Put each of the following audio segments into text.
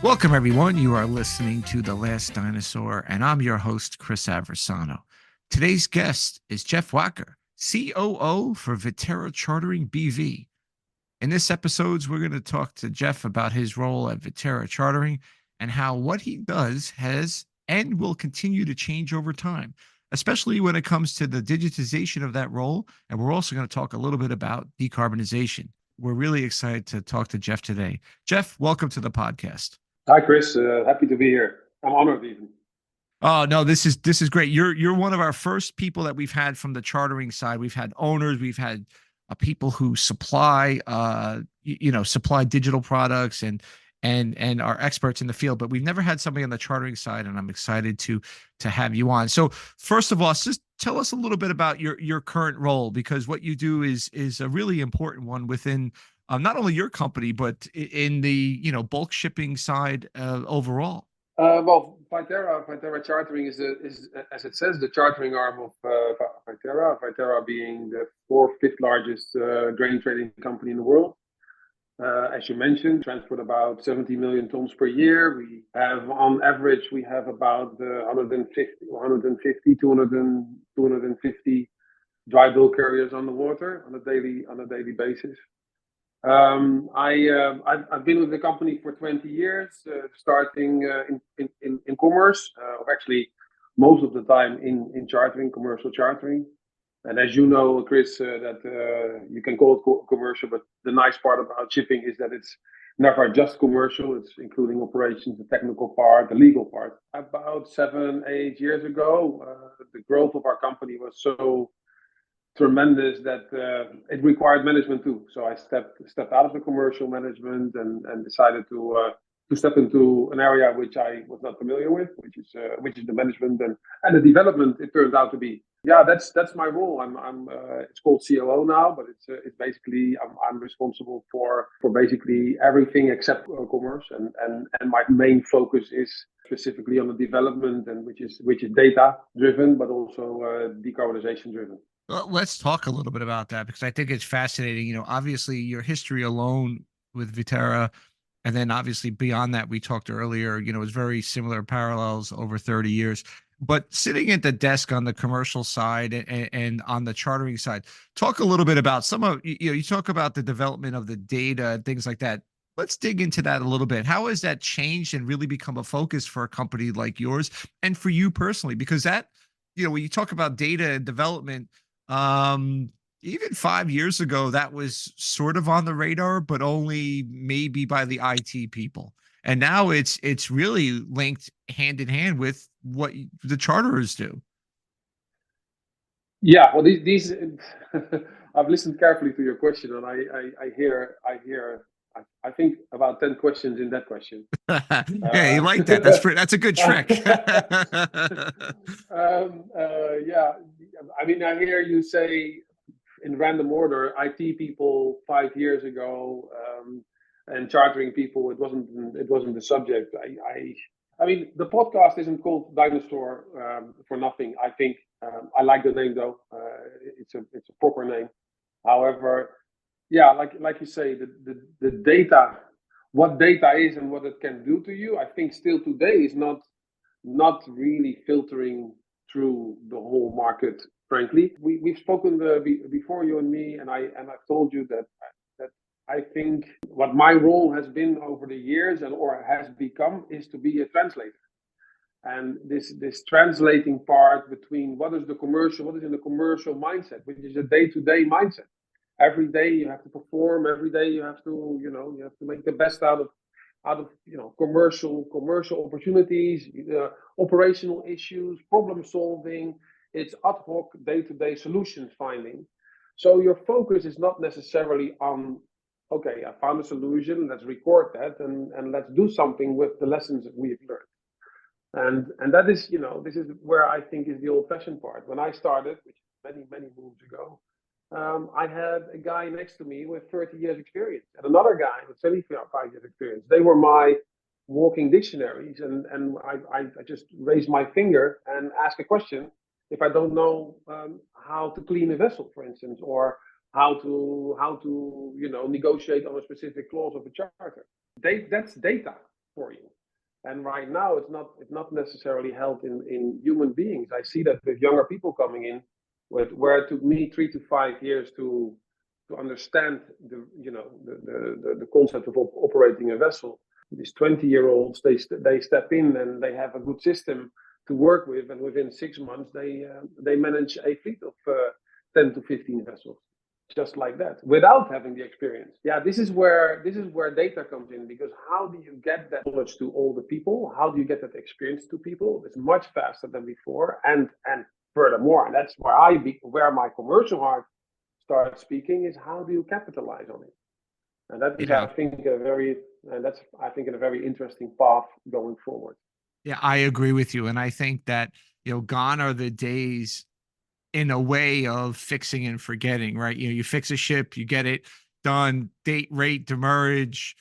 Welcome, everyone. You are listening to The Last Dinosaur, and I'm your host, Chris Aversano. Today's guest is Jeff Wakker, COO for Viterra Chartering BV. In this episode, we're going to talk to Jeff about his role at Viterra Chartering and how what he does has and will continue to change over time, especially when it comes to the digitization of that role. And we're also going to talk a little bit about decarbonization. We're really excited to talk to Jeff today. Jeff, welcome to the podcast. Hi, Chris. Happy to be here. I'm honored even. Oh no, this is great. You're one of our first people that we've had from the chartering side. We've had owners, we've had people who supply supply digital products and are experts in the field, but we've never had somebody on the chartering side, and I'm excited to have you on. So first of all, just tell us a little bit about your current role, because what you do is a really important one within not only your company but in the bulk shipping side overall. Viterra Chartering is as it says, the chartering arm of Viterra. Viterra being the fifth largest grain trading company in the world. As you mentioned, transport about 70 million tons per year. We have, on average, about 250 dry bulk carriers on the water on a daily basis. I've been with the company for 20 years, starting in commerce, actually most of the time in chartering, commercial chartering. And as you know, Chris, that you can call it commercial, but the nice part about shipping is that it's never just commercial. It's including operations, the technical part, the legal part. About 7-8 years ago, the growth of our company was so tremendous that it required management too. So I stepped out of the commercial management and decided to step into an area which I was not familiar with, which is the management and the development. It turns out to be. Yeah, that's my role. I'm it's called COO now, but it's basically I'm responsible for basically everything except commerce, and my main focus is specifically on the development, and which is data driven, but also decarbonization driven. Well, let's talk a little bit about that, because I think it's fascinating. Obviously your history alone with Viterra, and then obviously beyond that, we talked earlier, it's very similar parallels over 30 years. But sitting at the desk on the commercial side and on the chartering side, talk a little bit about some of, you talk about the development of the data and things like that. Let's dig into that a little bit. How has that changed and really become a focus for a company like yours and for you personally? Because that, when you talk about data and development, even 5 years ago, that was sort of on the radar, but only maybe by the IT people. And now it's really linked hand in hand with what the charterers do. Yeah, well, these I've listened carefully to your question, and I hear I think about 10 questions in that question. Yeah, you like that? That's a good trick. Yeah, I mean, I hear you say in random order, IT people 5 years ago, and chartering people. It wasn't the subject. I mean, the podcast isn't called Dinosaur for nothing. I think I like the name though. It's a proper name. However, yeah, like you say, the data, what data is and what it can do to you, I think still today is not really filtering through the whole market. Frankly, we've spoken before, you and me, and I've told you that I think what my role has been over the years or has become is to be a translator. And this translating part between what is in the commercial mindset, which is a day-to-day mindset. Every day you have to perform. Every day you have to make the best out of commercial opportunities, operational issues, problem solving. It's ad hoc, day-to-day solution finding. So your focus is not necessarily on, okay, I found a solution, let's record that and let's do something with the lessons that we've learned. And that is, this is where I think is the old-fashioned part. When I started, which many moons ago, I had a guy next to me with 30 years experience and another guy with 25 years experience. They were my walking dictionaries, and I just raised my finger and ask a question if I don't know how to clean a vessel, for instance, or how to negotiate on a specific clause of a charter. That's data. for you. And right now, it's not necessarily held in human beings. I see that with younger people coming in, where it took me 3 to 5 years to understand the concept of operating a vessel. These 20-year-olds, they step in and they have a good system to work with, and within 6 months they manage a fleet of 10 to 15 vessels, just like that, without having the experience. Yeah, this is where data comes in, because how do you get that knowledge to all the people? How do you get that experience to people? It's much faster than before, and furthermore, and that's where my commercial heart starts speaking, is how do you capitalize on it? And that is, Yeah. I think, a very interesting path going forward. Yeah, I agree with you. And I think that, gone are the days in a way of fixing and forgetting, right? You fix a ship, you get it done, date, rate, demurrage,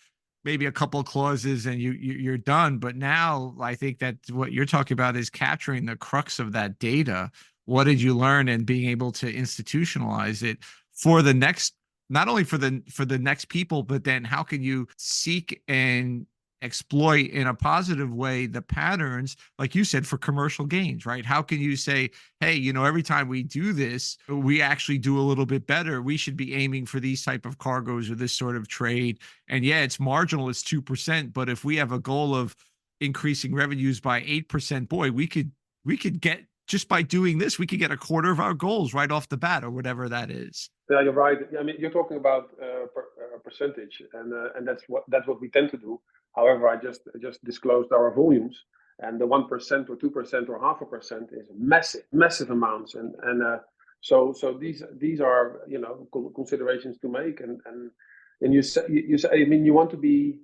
maybe a couple of clauses, and you're done. But now I think that what you're talking about is capturing the crux of that data. What did you learn, and being able to institutionalize it for the next, not only for the next people, but then how can you seek and exploit in a positive way the patterns, like you said, for commercial gains, right? How can you say, hey, every time we do this, we actually do a little bit better. We should be aiming for these type of cargoes or this sort of trade. And yeah, it's marginal, it's 2%, but if we have a goal of increasing revenues by 8%, boy, we could get, just by doing this, we could get a quarter of our goals right off the bat, or whatever that is. Yeah, you're right. I mean, you're talking about percentage, and that's what we tend to do. However, I just disclosed our volumes, and the 1% or 2% or 0.5% is massive amounts, and so these are considerations to make, and you say, I mean, you want to be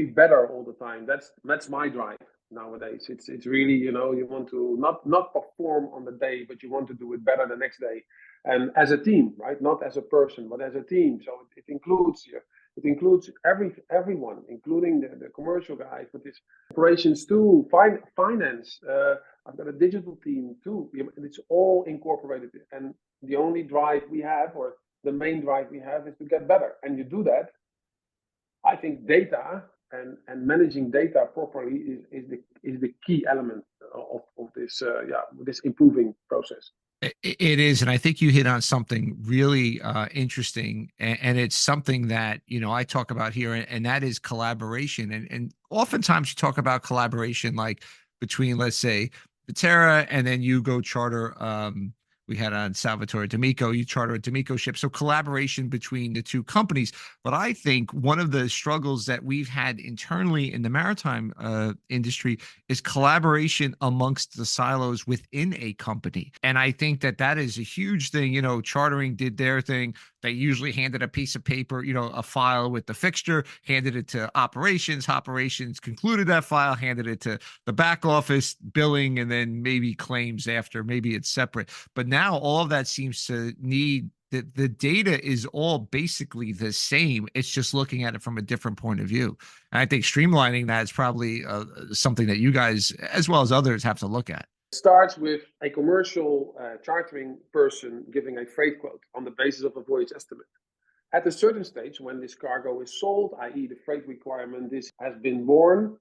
better all the time. That's my drive nowadays. It's really, you want to not perform on the day, but you want to do it better the next day, and as a team, right? Not as a person, but as a team. So it includes everyone, including the commercial guys, but it's operations too, finance. I've got a digital team too. It's all incorporated, and the only drive we have, or the main drive we have, is to get better. And you do that, I think, data and managing data properly is the key element of this this improving process. It is, and I think you hit on something really interesting, and it's something that I talk about here, and that is collaboration. And oftentimes you talk about collaboration, like between, let's say, Viterra, and then you go charter. We had on Salvatore D'Amico, you charter a D'Amico ship, so collaboration between the two companies. But I think one of the struggles that we've had internally in the maritime industry is collaboration amongst the silos within a company. And I think that is a huge thing. Chartering did their thing. They usually handed a piece of paper, a file with the fixture, handed it to operations. Operations concluded that file, handed it to the back office, billing, and then maybe claims after. Maybe it's separate. But now all of that seems to need the data is all basically the same. It's just looking at it from a different point of view. And I think streamlining that is probably something that you guys, as well as others, have to look at. It starts with a commercial chartering person giving a freight quote on the basis of a voyage estimate. At a certain stage, when this cargo is sold, i.e. the freight requirement has been borne,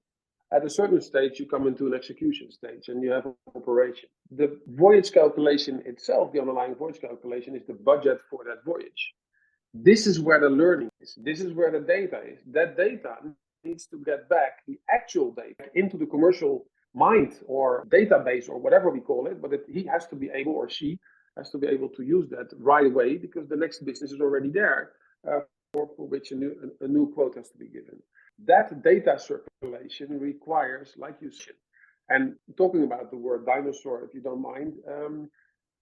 at a certain stage, you come into an execution stage and you have an operation. The voyage calculation itself, the underlying voyage calculation, is the budget for that voyage. This is where the learning is. This is where the data is. That data needs to get back the actual data into the commercial mind or database or whatever we call it, but he has to be able, or she has to be able to use that right away, because the next business is already there, for which a new quote has to be given. That data circulation requires, like you said, and talking about the word dinosaur, if you don't mind,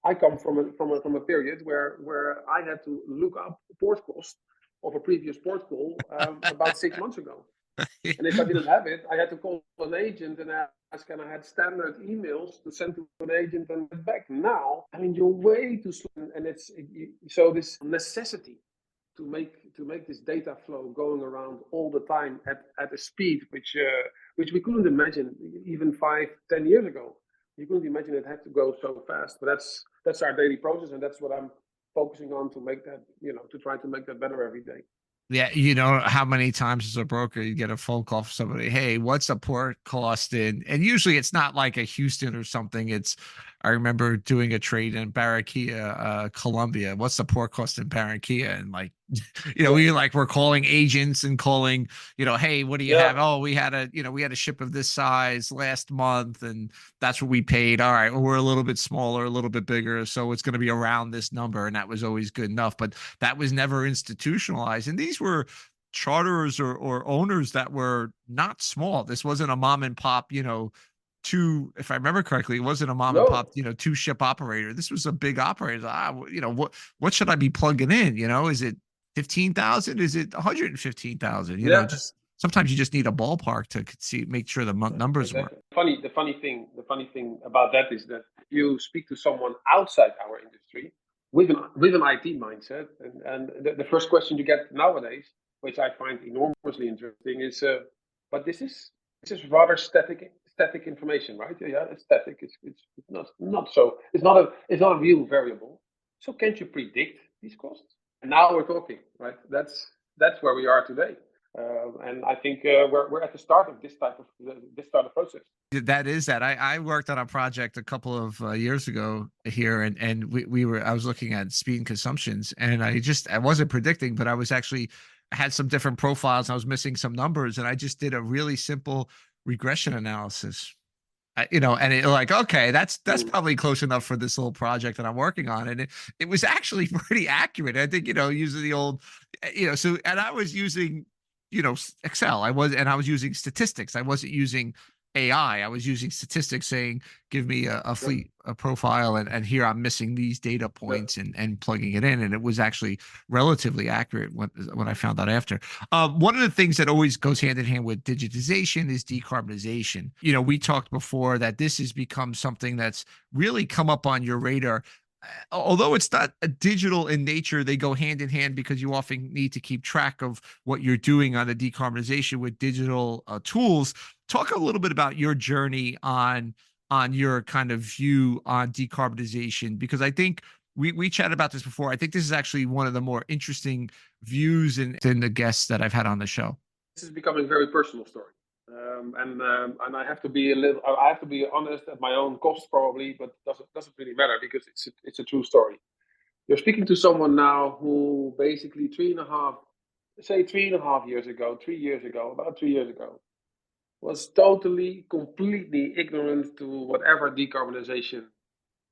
I come from a period where I had to look up port cost of a previous port call about 6 months ago. And if I didn't have it, I had to call an agent and ask, and I had standard emails to send to an agent and get back. Now, I mean, you're way too slow, and so this necessity to make this data flow going around all the time at a speed which we couldn't imagine even 5-10 years ago. You couldn't imagine it had to go so fast. But that's our daily process, and that's what I'm focusing on to make that, to try to make that better every day. Yeah, you know how many times as a broker you get a phone call from somebody, hey, what's a port cost in? And usually it's not like a Houston or something. It's I remember doing a trade in Barranquilla, Colombia. What's the port cost in Barranquilla? And like, Yeah, we're calling agents and calling, hey, what do you yeah, have? Oh, we had a ship of this size last month, and that's what we paid. All right, well, we're a little bit smaller, a little bit bigger, so it's going to be around this number, and that was always good enough. But that was never institutionalized. And these were charterers or owners that were not small. This wasn't a mom and pop, two, if I remember correctly, it wasn't a mom and pop, no, two ship operator. This was a big operator. What should I be plugging in? Is it 15,000? Is it 115,000? yeah. Just sometimes you just need a ballpark to see, make sure the numbers work. Exactly. The funny thing about that is that you speak to someone outside our industry with an IT mindset, and the first question you get nowadays, which I find enormously interesting, is, but this is rather static information, right? Yeah, it's static. It's not so. It's not a real variable. So can't you predict these costs? And now we're talking, right? That's where we are today. And I think we're at the start of this start of process. That is that. I worked on a project a couple of years ago here, and we were I was looking at speed and consumptions, and I wasn't predicting, but I was actually I had some different profiles. And I was missing some numbers, and I just did a really simple regression analysis. And it like, okay, that's Mm. probably close enough for this little project that I'm working on, and it was actually pretty accurate. I think using the old, so and I was using Excel. I was using statistics. I wasn't using AI. I was using statistics saying, give me a Yeah, fleet a profile, and here I'm missing these data yeah. points and plugging it in. And it was actually relatively accurate when I found out after. One of the things that always goes hand in hand with digitization is decarbonization. We talked before that this has become something that's really come up on your radar. Although it's not a digital in nature, they go hand in hand because you often need to keep track of what you're doing on the decarbonization with digital tools. Talk a little bit about your journey on your kind of view on decarbonization, because I think we chatted about this before. I think this is actually one of the more interesting views in the guests that I've had on the show. This is becoming a very personal story, and I have to be a little. I have to be honest at my own cost, probably, but doesn't really matter because it's a true story. You're speaking to someone now who basically 3.5 years ago, 3 years ago, about 3 years ago, was totally, completely ignorant to whatever decarbonization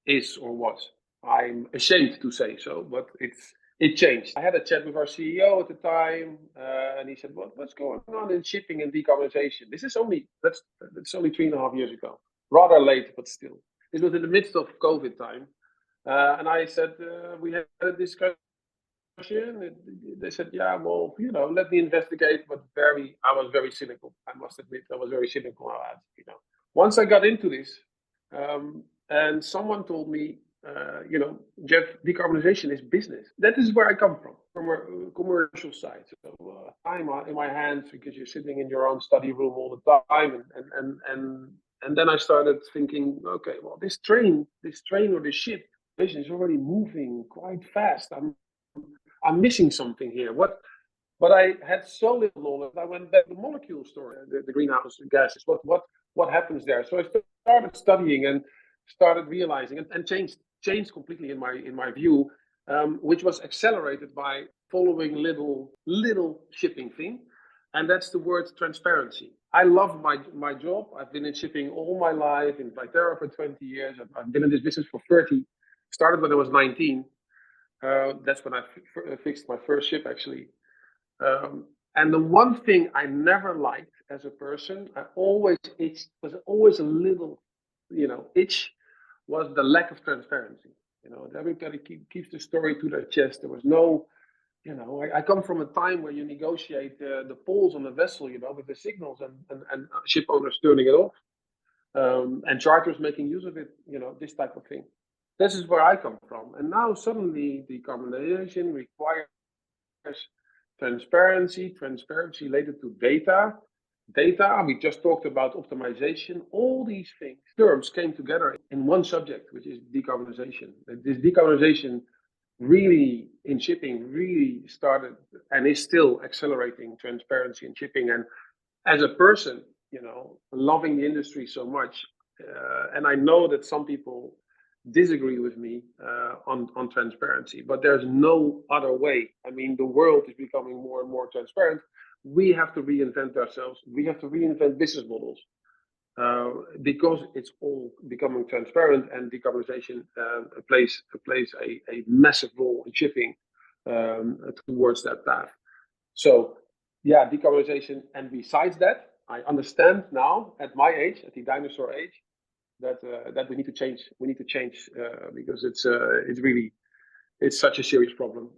is or was. I'm ashamed to say so, but it changed. I had a chat with our CEO at the time, and he said, "What's going on in shipping and decarbonization? That's only 3.5 years ago, rather late, but still. This was in the midst of COVID time, and I said we had a discussion. They said, "Yeah, well, let me investigate." But I was very cynical. I must admit, I was very cynical. Once I got into this, and someone told me, Jeff, decarbonization is business. That is where I come from a commercial side. So time in my hands because you're sitting in your own study room all the time, and then I started thinking, okay, well, this train or this ship is already moving quite fast. I'm missing something here. But I had so little knowledge. I went back to the molecule story, the greenhouse gases. What happens there? So I started studying and started realizing and changed completely in my view, which was accelerated by following little shipping thing, and that's the word transparency. I love my job. I've been in shipping all my life in Viterra for 20 years. I've been in this business for 30. Started when I was 19. That's when I fixed my first ship, actually. And the one thing I never liked as a person, I always was always a little, itch, was the lack of transparency. Everybody keeps the story to their chest. There was no, I come from a time where you negotiate the poles on the vessel, with the signals and ship owners turning it off, and charters making use of it, this type of thing. This is where I come from. And now suddenly decarbonization requires transparency related to data. We just talked about optimization. All these terms came together in one subject, which is decarbonization. This decarbonization really in shipping really started and is still accelerating transparency in shipping. And as a person, loving the industry so much, and I know that some people disagree with me on transparency, but there's no other way. I mean, the world is becoming more and more transparent. We have to reinvent ourselves. We have to reinvent business models because it's all becoming transparent, and decarbonization plays a massive role in shipping towards that path. So, yeah, decarbonization, and besides that, I understand now at my age, at the dinosaur age, that we need to change. We need to change because it's really it's such a serious problem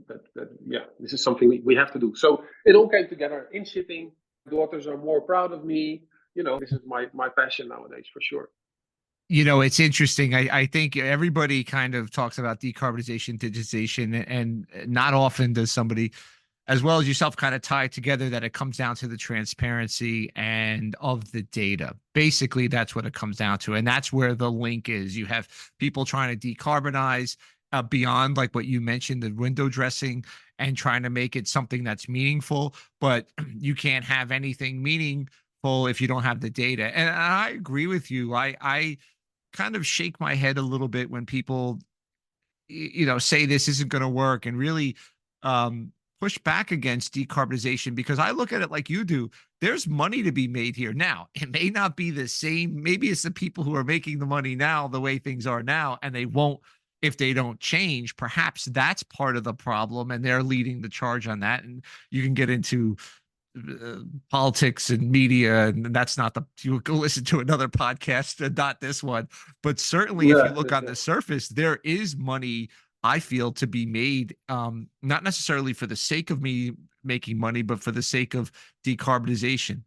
that yeah, this is something we have to do. So it all came together in shipping. Daughters are more proud of me. This is my passion nowadays for sure. It's interesting. I think everybody kind of talks about decarbonization, digitization, and not often does somebody as well as yourself kind of tie together that it comes down to the transparency and of the data. Basically, that's what it comes down to. And that's where the link is. You have people trying to decarbonize beyond like what you mentioned, the window dressing, and trying to make it something that's meaningful, but you can't have anything meaningful if you don't have the data. And I agree with you. I kind of shake my head a little bit when people say this isn't going to work, and really um push back against decarbonization, because I look at it like you do. There's money to be made here. Now it may not be the same. Maybe it's the people who are making the money now the way things are now, and they won't if they don't change. Perhaps that's part of the problem, and they're leading the charge on that. And you can get into politics and media, and that's not the you go listen to another podcast, not this one. But certainly if you Yeah, look on the surface, there is money, I feel, to be made, not necessarily for the sake of me making money, but for the sake of decarbonization.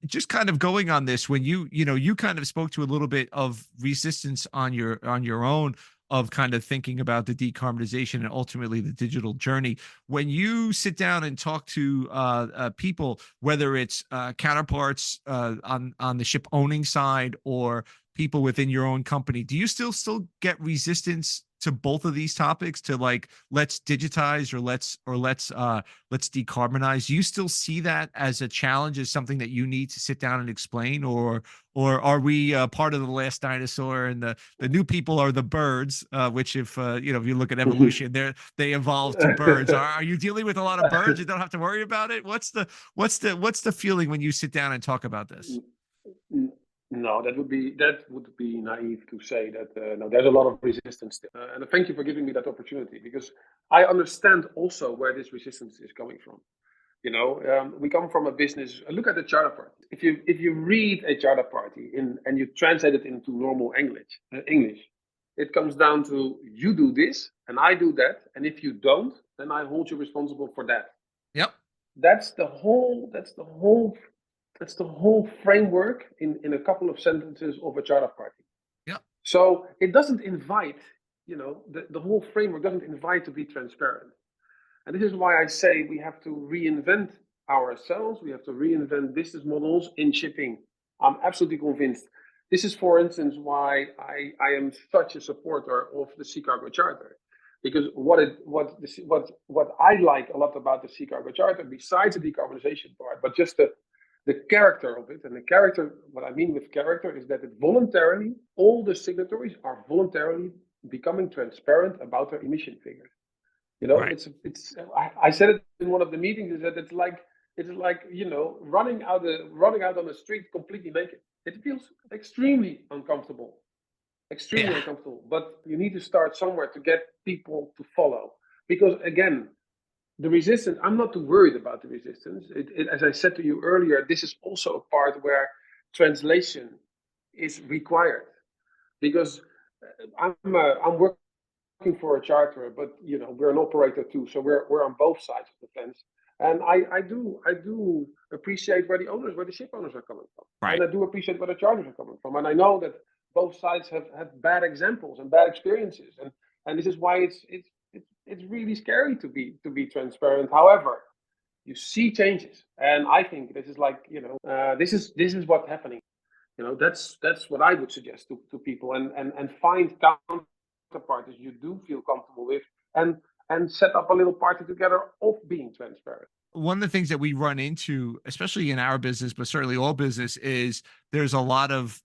Just kind of going on this, when you kind of spoke to a little bit of resistance on your own, of kind of thinking about the decarbonization and ultimately the digital journey. When you sit down and talk to people, whether it's counterparts on the ship owning side or people within your own company, do you still get resistance to both of these topics, to like, let's digitize, or let's decarbonize? Do you still see that as a challenge, as something that you need to sit down and explain, or are we part of the last dinosaur, and the new people are the birds, which if if you look at evolution, they evolved to birds. Are you dealing with a lot of birds? You don't have to worry about it. What's the feeling when you sit down and talk about this? No, that would be naive to say that. No, there's a lot of resistance still, and thank you for giving me that opportunity, because I understand also where this resistance is coming from. We come from a business. Look at the charter party. If you read a charter party and you translate it into normal English, it comes down to, you do this and I do that, and if you don't, then I hold you responsible for that. Yep. That's the whole. That's the whole framework in a couple of sentences of a charter party. Yep. So it doesn't invite. The whole framework doesn't invite to be transparent. And this is why I say we have to reinvent ourselves. We have to reinvent business models in shipping. I'm absolutely convinced. This is, for instance, why I am such a supporter of the Sea Cargo Charter. Because what I like a lot about the Sea Cargo Charter, besides the decarbonization part, but just the character of it. And the character, what I mean with character, is that it voluntarily, all the signatories are voluntarily becoming transparent about their emission figures. Right. I said it in one of the meetings, is that it's like running out on the street completely naked. It feels extremely Yeah. uncomfortable. But you need to start somewhere to get people to follow, because again, the resistance. I'm not too worried about the resistance. As I said to you earlier, this is also a part where translation is required, because I'm working for a charterer, but we're an operator too, so we're on both sides of the fence. And I do appreciate where the ship owners are coming from, and Right. I do appreciate where the charters are coming from, and I know that both sides have bad examples and bad experiences, and this is why it's really scary to be transparent. However, you see changes, and I think this is like this is what's happening. That's what I would suggest to people, and find counterparties you do feel comfortable with, and set up a little party together of being transparent. One of the things that we run into, especially in our business, but certainly all business, is there's a lot of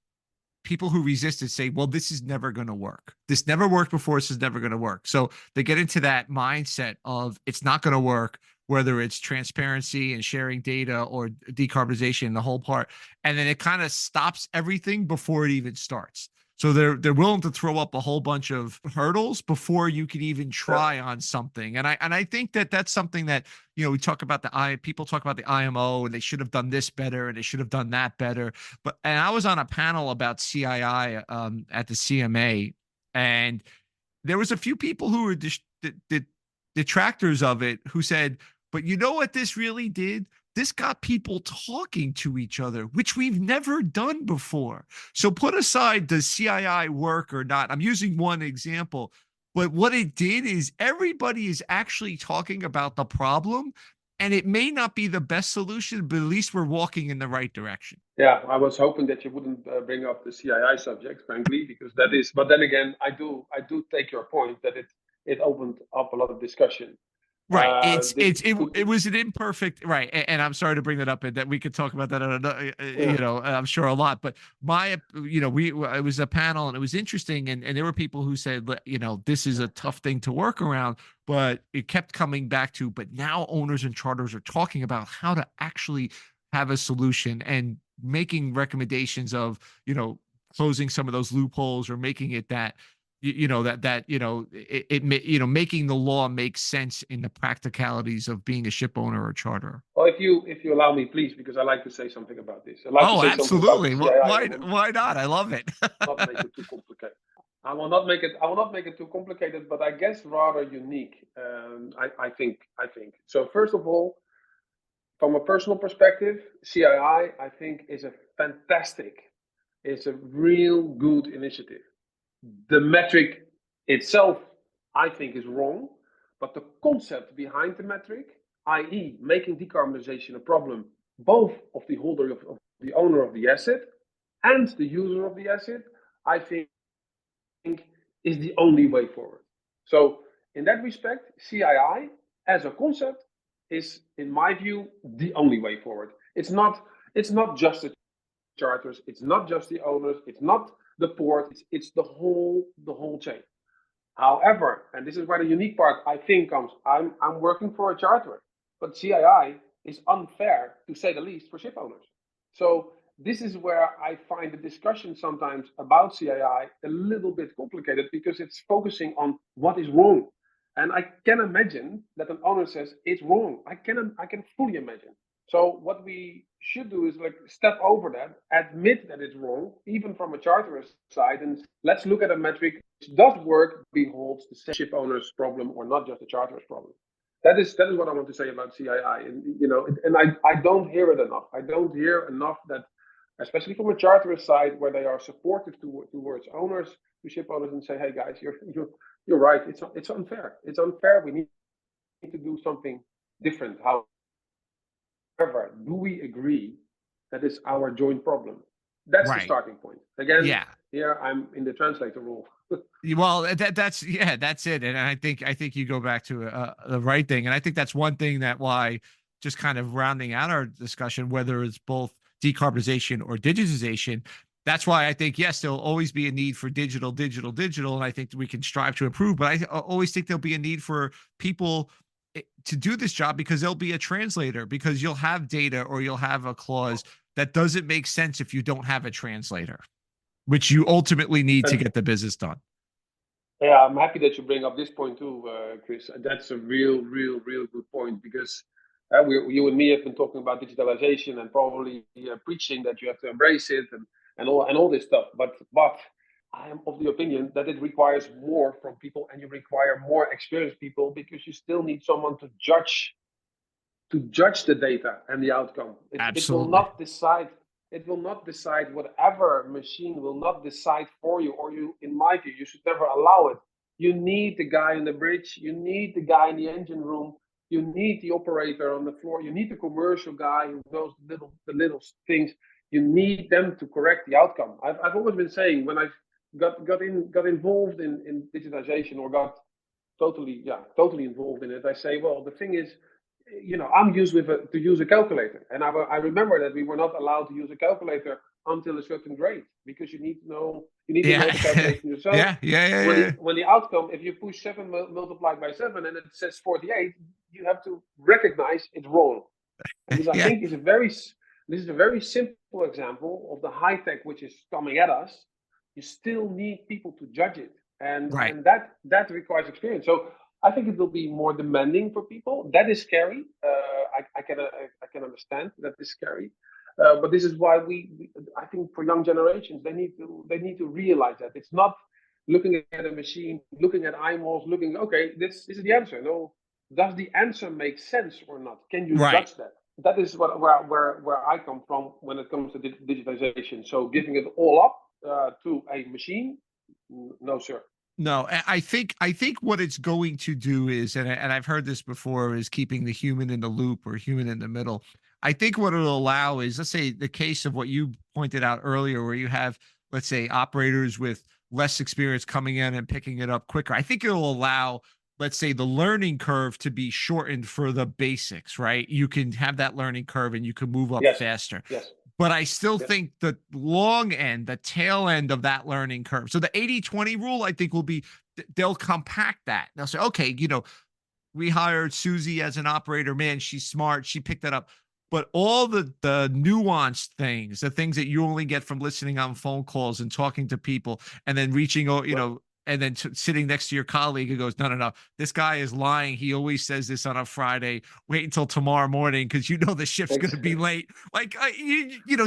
people who resist it say, well, this is never going to work. This never worked before. This is never going to work. So they get into that mindset of it's not going to work, whether it's transparency and sharing data or decarbonization, the whole part. And then it kind of stops everything before it even starts. So they're willing to throw up a whole bunch of hurdles before you can even try on something. And I think that that's something that, we talk about people talk about the IMO and they should have done this better and they should have done that better. And I was on a panel about CII at the CMA, and there was a few people who were detractors of it who said, but you know what this really did? This got people talking to each other, which we've never done before. So put aside does CII work or not? I'm using one example, but what it did is everybody is actually talking about the problem, and it may not be the best solution, but at least we're walking in the right direction. Yeah, I was hoping that you wouldn't bring up the CII subject, frankly, because that is. But then again, I do take your point that it opened up a lot of discussion. Right. It was an imperfect, right. And I'm sorry to bring that up, and that we could talk about that on another, I'm sure a lot, but it was a panel and it was interesting. And there were people who said, this is a tough thing to work around, but it kept coming back to, but now owners and charters are talking about how to actually have a solution and making recommendations of, closing some of those loopholes or making it that, making the law make sense in the practicalities of being a ship owner or charter. Well, if you allow me, please, because I like to say something about this. I'd like to Oh, say something about the absolutely. CII. Why not? I love it. Not make it too complicated. I will not make it too complicated, but I guess rather unique. I think. So first of all, from a personal perspective, CII I think is a fantastic, it's a real good initiative. The metric itself, I think, is wrong, but the concept behind the metric, i.e., making decarbonization a problem both of the holder of the owner of the asset and the user of the asset, I think is the only way forward. So, in that respect, CII as a concept is, in my view, the only way forward. It's not just the charters, it's not just the owners, it's not the port, it's the whole chain. However, and this is where the unique part I think comes, I'm working for a charterer, but CII is unfair to say the least for ship owners. So this is where I find the discussion sometimes about CII a little bit complicated because it's focusing on what is wrong. And I can imagine that an owner says it's wrong. I can fully imagine. So what we should do is like step over that, admit that it's wrong, even from a charterer's side, and let's look at a metric which does work, beholds the same ship owner's problem or not just the charterer's problem. That is what I want to say about CII, and I don't hear it enough. I don't hear enough that, especially from a charterer's side, where they are supportive towards owners, to ship owners, and say, hey guys, you're right. It's unfair. It's unfair. We need to do something different. However, do we agree that it's our joint problem? That's the starting point. Again, Yeah. Here I'm in the translator role. Well, that's it. And I think you go back to the right thing. And I think that's one thing that why, just kind of rounding out our discussion, whether it's both decarbonization or digitization, that's why I think, yes, there'll always be a need for digital. And I think we can strive to improve, but I always think there'll be a need for people to do this job, because there'll be a translator, because you'll have data or you'll have a clause that doesn't make sense if you don't have a translator, which you ultimately need to get the business done. Yeah, I'm happy that you bring up this point too, Chris. That's a real good point, because you and me have been talking about digitalization and probably preaching that you have to embrace it and all this stuff. But I am of the opinion that it requires more from people, and you require more experienced people, because you still need someone to judge the data and the outcome. It will not decide. It will not decide. Whatever machine will not decide for you, or you, in my view, you should never allow it. You need the guy in the bridge. You need the guy in the engine room. You need the operator on the floor. You need the commercial guy who knows the little things. You need them to correct the outcome. I've always been saying, when I got involved in digitization, or got totally involved in it, I say, well, the thing is, I'm used to use a calculator, and I remember that we were not allowed to use a calculator until a certain grade, because you need to know Yeah. the calculation yourself. Yeah. Yeah. Yeah. When Yeah. the outcome, if you push 7 multiplied by 7 and it says 48, you have to recognize it's wrong. And this, I Yeah. think, this is a very simple example of the high tech which is coming at us. You still need people to judge it, Right. and that requires experience. So I think it will be more demanding for people. That is scary. I can understand that is scary. But this is why I think for young generations, they need to realize that it's not looking at a machine, looking at eyeballs, okay, this is the answer. No, does the answer make sense or not? Can you Right. judge that? That is where I come from when it comes to digitization. So giving it all up to a machine, no, sir. No, I think what it's going to do is, and I've heard this before, is keeping the human in the loop or human in the middle. I think what it'll allow is, let's say, the case of what you pointed out earlier, where you have, let's say, operators with less experience coming in and picking it up quicker. I think it'll allow, let's say, the learning curve to be shortened for the basics, right? You can have that learning curve and you can move up Yes, faster. yes, But I still yes. think the long end, the tail end of that learning curve. So the 80-20 rule, I think, will be, they'll compact that. They'll say, okay, we hired Susie as an operator. Man, she's smart. She picked that up. But all the nuanced things, the things that you only get from listening on phone calls and talking to people, and then reaching, and then sitting next to your colleague who goes, no, no, no, this guy is lying. He always says this on a Friday. Wait until tomorrow morning because the ship's going to be late. Like,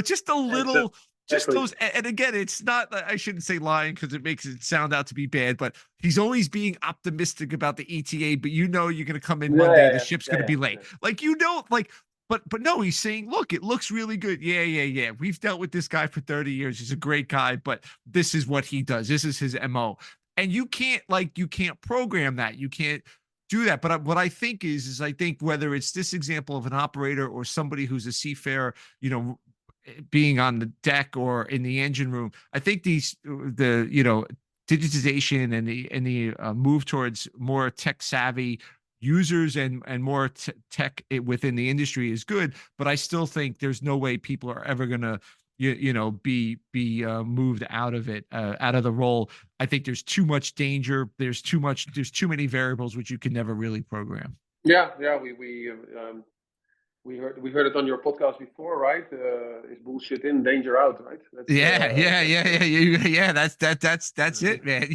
just a little, just Exactly. those. And again, it's not, I shouldn't say lying because it makes it sound out to be bad, but he's always being optimistic about the ETA, but you're going to come in Yeah, Monday, the yeah, ship's yeah, going to yeah, be late. yeah. Like, like, but no, he's saying, look, it looks really good. Yeah, yeah, yeah. We've dealt with this guy for 30 years. He's a great guy, but this is what he does. This is his MO. And you can't program that. You can't do that. But what I think is I think whether it's this example of an operator or somebody who's a seafarer, being on the deck or in the engine room, I think digitization and the move towards more tech savvy users and more tech within the industry is good. But I still think there's no way people are ever going to be moved out of it, out of the role. I think there's too much danger. There's too many variables which you can never really program. Yeah, yeah. We heard it on your podcast before, right? Is bullshit in, danger out, right? Yeah, yeah, yeah, yeah, yeah. That's it, man.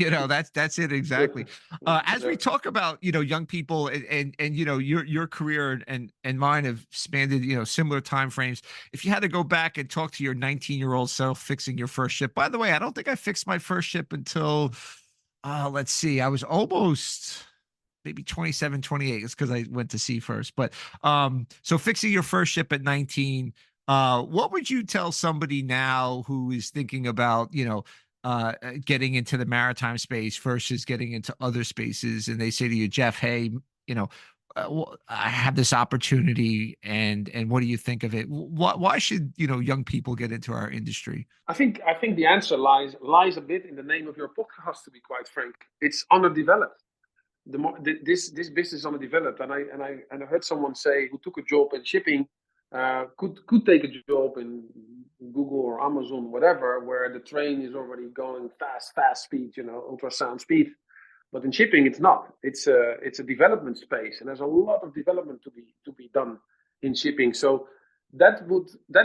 That's it exactly. As we yeah. talk about, young people and your career and mine have spanned, similar time frames. If you had to go back and talk to your 19-year-old self fixing your first ship, by the way, I don't think I fixed my first ship until, let's see, I was almost maybe 27, 28. It's because I went to sea first. But so fixing your first ship at 19, what would you tell somebody now who is thinking about, getting into the maritime space versus getting into other spaces? And they say to you, Jeff, hey, you know, I have this opportunity, and what do you think of it? Why should young people get into our industry? I think the answer lies a bit in the name of your podcast. To be quite frank, it's underdeveloped. This business is underdeveloped, and I heard someone say who took a job in shipping could take a job in Google or Amazon, whatever, where the train is already going fast speed, ultrasound speed. But in shipping, it's not. It's a development space, and there's a lot of development to be done in shipping. So that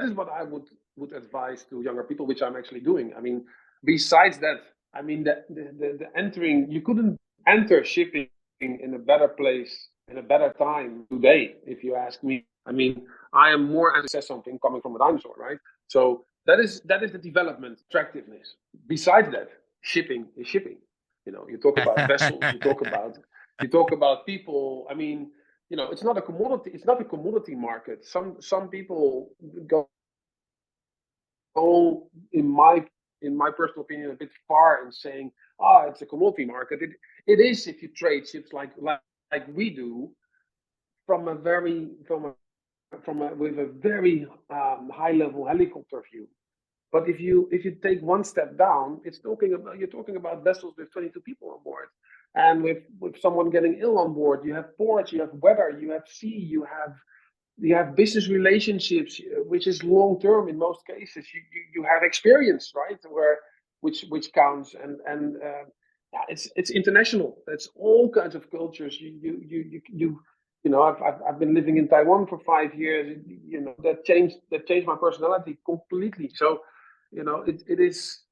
is what I would advise to younger people, which I'm actually doing. I mean, besides that, I mean the entering, you couldn't enter shipping in a better place in a better time today, if you ask me. I mean, I am more as says something coming from a dinosaur, right? So that is the development attractiveness. Besides that, shipping is shipping. You talk about vessels, you talk about people. I mean, it's not a commodity. It's not a commodity market. Some people go in my personal opinion, a bit far in saying, it's a commodity market. It is if you trade ships like we do from a very from a with a very high level helicopter view. But if you take one step down, you're talking about vessels with 22 people on board. And with someone getting ill on board, you have ports, you have weather, you have sea, you have business relationships, which is long term in most cases. You have experience, right, where which counts, and yeah, it's international. It's all kinds of cultures. I've been living in Taiwan for 5 years. That changed my personality completely. So, it is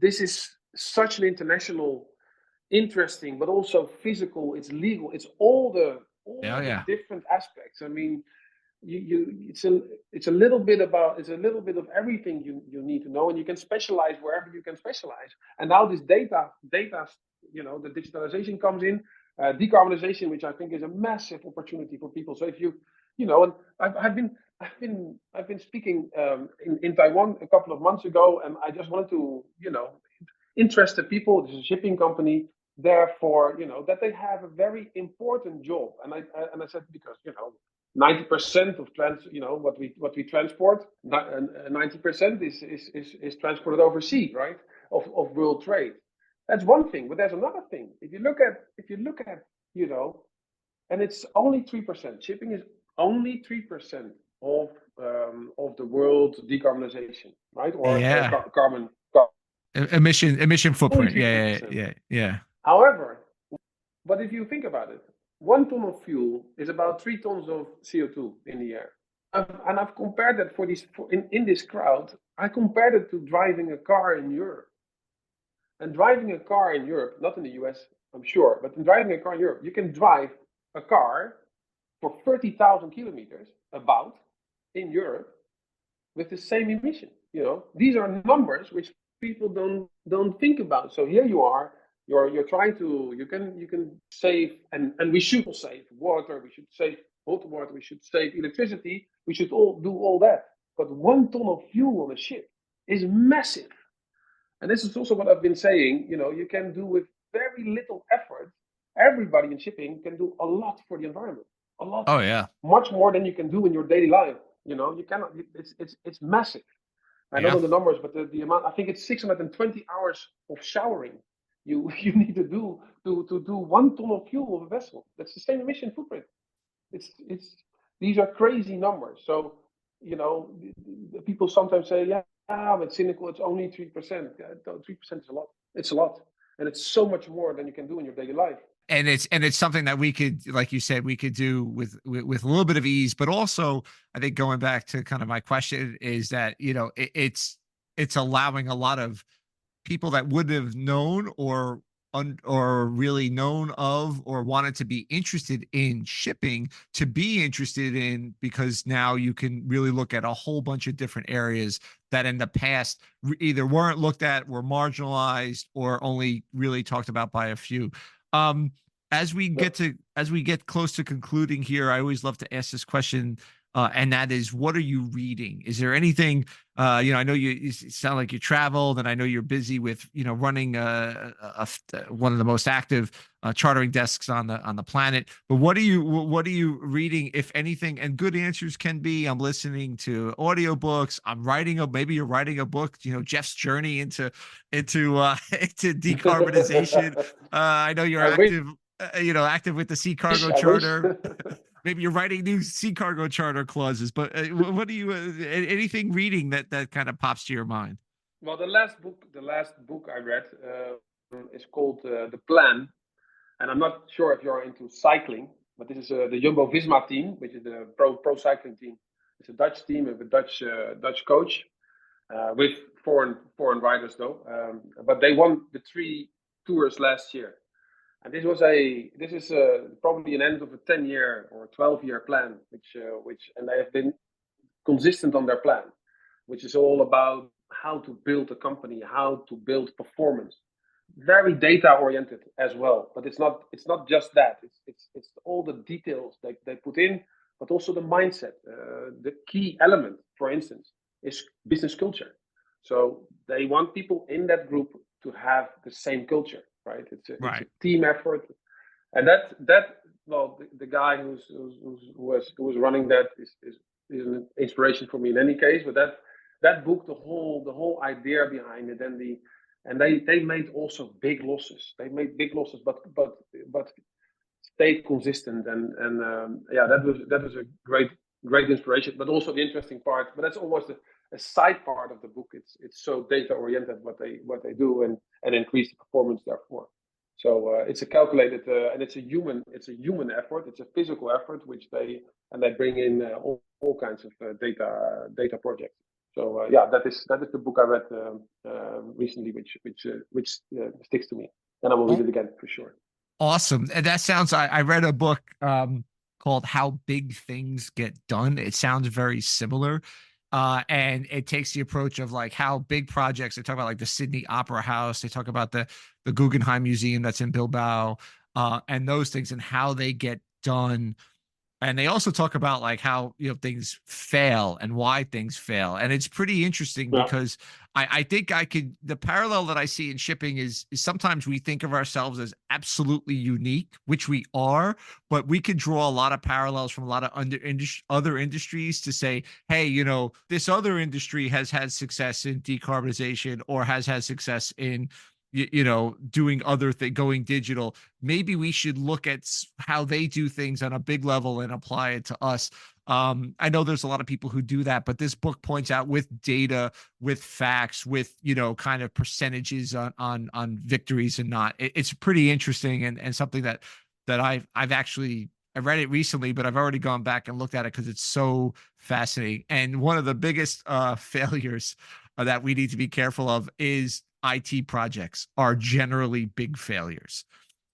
this is such an international, interesting, but also physical. It's legal. It's Yeah, all the yeah. different aspects. I mean, it's a little bit of everything you need to know, and you can specialize wherever you can specialize. And now this data, the digitalization comes in, decarbonization, which I think is a massive opportunity for people. So if and I've been speaking in Taiwan a couple of months ago, and I just wanted to interest the people. This is a shipping company. Therefore, that they have a very important job, and I said, because 90% of what we transport, 90% is transported overseas, right? Of world trade. That's one thing, but there's another thing. If you look at and it's only 3%. Shipping is only 3% of the world decarbonization, right? Or Yeah. carbon. Emission Only footprint. Yeah, 3%. yeah, yeah, However, but if you think about it, 1 ton of fuel is about 3 tons of CO2 in the air. And I've compared that in this crowd. I compared it to driving a car in Europe. And driving a car in Europe, not in the US, I'm sure, but in driving a car in Europe, you can drive a car for 30,000 kilometers about in Europe with the same emission. These are numbers which people don't think about. So here you are, you're trying to you can save, and we should save water, we should save hot water, we should save electricity, we should all do all that. But 1 ton of fuel on a ship is massive. And this is also what I've been saying. You can do with very little effort. Everybody in shipping can do a lot for the environment. A lot, oh yeah, much more than you can do in your daily life. You cannot. It's massive. I don't yeah. know the numbers, but the amount. I think it's 620 hours of showering you need to do to do 1 ton of fuel of a vessel. That's the same emission footprint. It's These are crazy numbers. So people sometimes say, yeah, but cynical. It's only 3%. Yeah, 3% is a lot. It's a lot, and it's so much more than you can do in your daily life. And it's something that we could, like you said, we could do with a little bit of ease, but also I think going back to kind of my question is that it's allowing a lot of people that wouldn't have known or really known of or wanted to be interested in shipping to be interested in, because now you can really look at a whole bunch of different areas that in the past either weren't looked at, were marginalized, or only really talked about by a few. um as we get close to concluding here, I always love to ask this question, and that is, what are you reading? Is there anything, I know you sound like you traveled, and I know you're busy with, running one of the most active chartering desks on the planet. But what are you reading, if anything? And good answers can be, I'm listening to audiobooks, maybe you're writing a book, Jeff's journey into into decarbonization. I know you're I wish. active with the Sea Cargo I wish. Charter. Maybe you're writing new Sea Cargo Charter clauses, but what do you anything reading that kind of pops to your mind? Well, the last book I read is called The Plan, and I'm not sure if you're into cycling, but this is the Jumbo Visma team, which is the pro cycling team. It's a Dutch team with a Dutch coach, with foreign riders though. But they won the 3 tours last year, and this is probably an end of a 10-year or 12-year plan, which and they have been consistent on their plan, which is all about how to build a company, how to build performance. Very data oriented as well, but it's not just that. It's all the details they put in, but also the mindset. The key element, for instance, is business culture. So they want people in that group to have the same culture, right? It's a Right. team effort, and that well, the guy who was running that is an inspiration for me in any case. But that book, the whole idea behind it, and and they made also big losses. They made big losses, but stayed consistent, and yeah, that was a great inspiration. But also the interesting part, but that's almost a side part of the book. It's so data oriented what they do, and increase the performance therefore. So it's a calculated and it's a human effort. It's a physical effort which they bring in all kinds of data projects. So yeah, that is the book I read recently, which sticks to me, and I will read it again for sure. Awesome. And that sounds, I read a book called How Big Things Get Done. It sounds very similar. And it takes the approach of like how big projects, they talk about like the Sydney Opera House, they talk about the Guggenheim Museum that's in Bilbao, and those things and how they get done. And they also talk about like how, you know, things fail and why things fail. And it's pretty interesting because I think the parallel that I see in shipping is sometimes we think of ourselves as absolutely unique, which we are, but we could draw a lot of parallels from a lot of other industries to say, hey, you know, this other industry has had success in decarbonization or has had success in you know, doing other things, going digital. Maybe we should look at how they do things on a big level and apply it to us. I know there's a lot of people who do that, but this book points out with data, with facts, with, you know, kind of percentages on victories and not. It's pretty interesting and something that I've actually, I read it recently, but I've already gone back and looked at it because it's so fascinating. And one of the biggest failures that we need to be careful of is IT projects are generally big failures.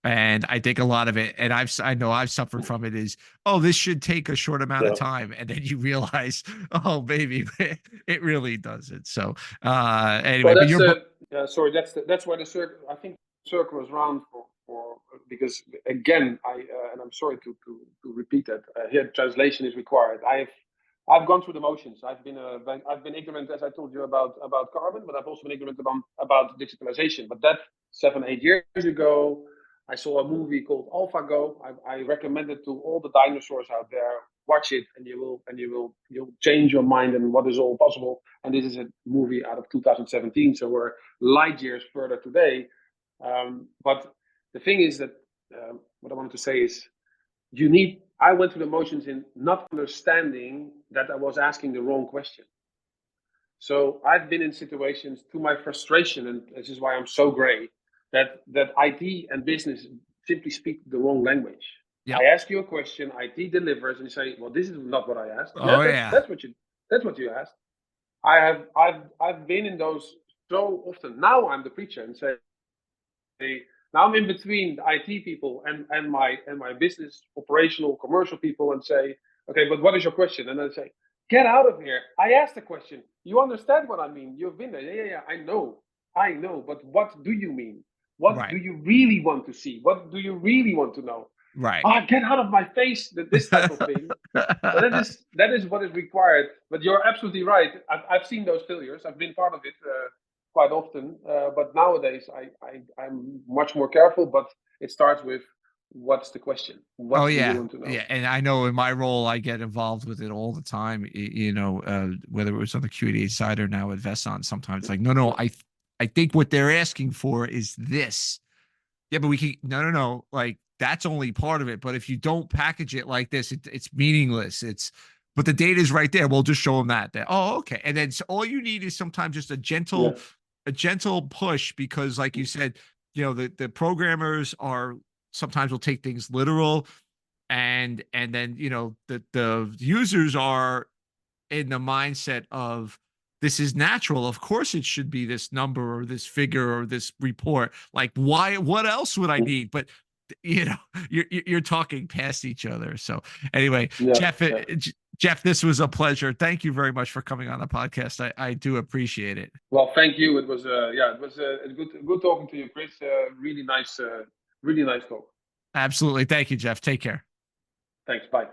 And I think a lot of it, and I know I've suffered from it, is, oh, this should take a short amount of time. And then you realize, oh, baby, it really doesn't. So anyway, well, but your book. sorry, that's why the circle, I think the circle is round for because again, and I'm sorry to repeat that, here translation is required. I've gone through the motions. I've been ignorant, as I told you, about carbon, but I've also been ignorant about digitalization. But that 7-8 years ago, I saw a movie called AlphaGo. I recommend it to all the dinosaurs out there. Watch it, and you'll change your mind on what is all possible. And this is a movie out of 2017, so we're light years further today. But the thing is that what I wanted to say is, I went through the motions in not understanding that I was asking the wrong question. So I've been in situations, to my frustration, and this is why I'm so gray, that IT and business simply speak the wrong language. Yep. I ask you a question, IT delivers, and you say, "Well, this is not what I asked." Oh, That's what you asked. I've been in those so often. Now I'm the preacher and say, now I'm in between the IT people and my business, operational, commercial people, and say, okay, but what is your question? And I say, get out of here. I asked the question. You understand what I mean? You've been there. Yeah. I know. But what do you mean? What do you really want to see? What do you really want to know? Right. Get out of my face. This type of thing. So that is what is required. But you're absolutely right. I've seen those failures. I've been part of it quite often. But nowadays, I'm much more careful. But it starts with, what's the question? What do you want to know? Yeah. And I know in my role, I get involved with it all the time. You know, whether it was on the Q&A side or now at Vesson, sometimes it's like, no, I think what they're asking for is this. Yeah, but we can, no. Like, that's only part of it. But if you don't package it like this, it's meaningless. But the data is right there. We'll just show them that. Oh, okay. And then so all you need is sometimes just a gentle push, because like you said, you know, the programmers are sometimes will take things literal, and then, you know, the users are in the mindset of, this is natural. Of course it should be this number or this figure or this report. Like, why, what else would I need? But you know, you're talking past each other. So anyway, Jeff, this was a pleasure. Thank you very much for coming on the podcast. I do appreciate it. Well, thank you. It was good talking to you, Chris. Really nice talk. Absolutely. Thank you, Jeff. Take care. Thanks. Bye.